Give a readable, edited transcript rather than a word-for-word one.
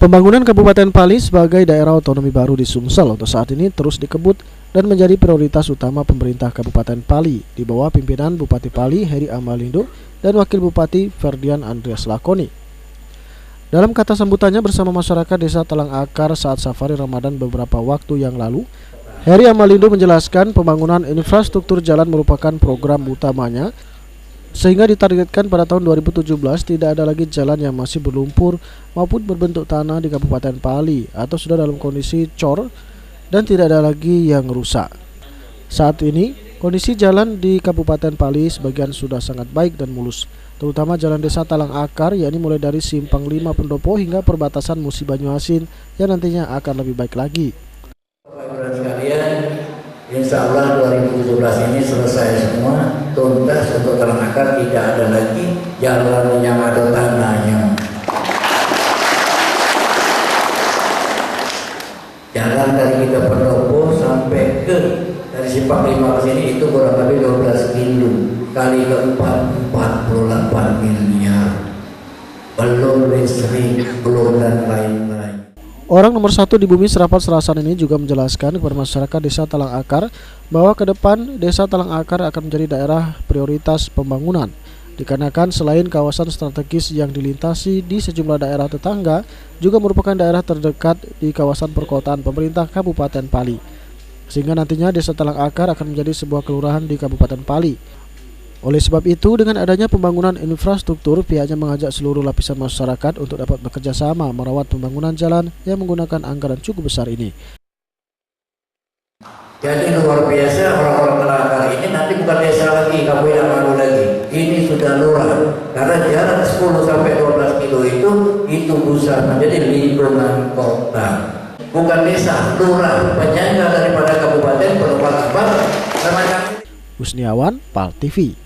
Pembangunan Kabupaten Pali sebagai daerah otonomi baru di Sumsel untuk saat ini terus dikebut dan menjadi prioritas utama pemerintah Kabupaten Pali di bawah pimpinan Bupati Pali Heri Amalindo dan Wakil Bupati Ferdian Andreas Lakoni. Dalam kata sambutannya bersama masyarakat Desa Talang Akar saat safari Ramadan beberapa waktu yang lalu, Heri Amalindo menjelaskan pembangunan infrastruktur jalan merupakan program utamanya, sehingga ditargetkan pada tahun 2017 tidak ada lagi jalan yang masih berlumpur maupun berbentuk tanah di Kabupaten Pali atau sudah dalam kondisi cor dan tidak ada lagi yang rusak. Saat ini kondisi jalan di Kabupaten Pali sebagian sudah sangat baik dan mulus, terutama jalan Desa Talang Akar, yakni mulai dari Simpang 5 Pendopo hingga perbatasan Musi Banyuasin yang nantinya akan lebih baik lagi. Bapak-Ibu sekalian, insya Allah 2017 ini selesai semua, tuntas untuk Talang Akar, tidak ada lagi jalan yang ada tanahnya. Jalan dari kita Pendopo sampai ke dari Simpang 5 ke sini itu kurang lebih 12 kilo kali keempat 48 miliar. Belum listrik, belum dan lain-lain. Orang nomor satu di bumi Serapat Serasan ini juga menjelaskan kepada masyarakat Desa Talang Akar bahwa ke depan Desa Talang Akar akan menjadi daerah prioritas pembangunan, dikarenakan selain kawasan strategis yang dilintasi di sejumlah daerah tetangga, juga merupakan daerah terdekat di kawasan perkotaan pemerintah Kabupaten Pali, sehingga nantinya Desa Talang Akar akan menjadi sebuah kelurahan di Kabupaten Pali. Oleh sebab itu, dengan adanya pembangunan infrastruktur, pihaknya mengajak seluruh lapisan masyarakat untuk dapat bekerja sama merawat pembangunan jalan yang menggunakan anggaran cukup besar ini. Jadi luar biasa orang-orang Talang Akar ini nanti bukan desa lagi, kabupaten baru lagi. Ini sudah lurah, karena jarak 10 sampai 12 kilo itu bisa menjadi lingkungan kota. Bukan desa, lurah, penyangga daripada kabupaten Pendopo Barat. Husniawan, PAL TV.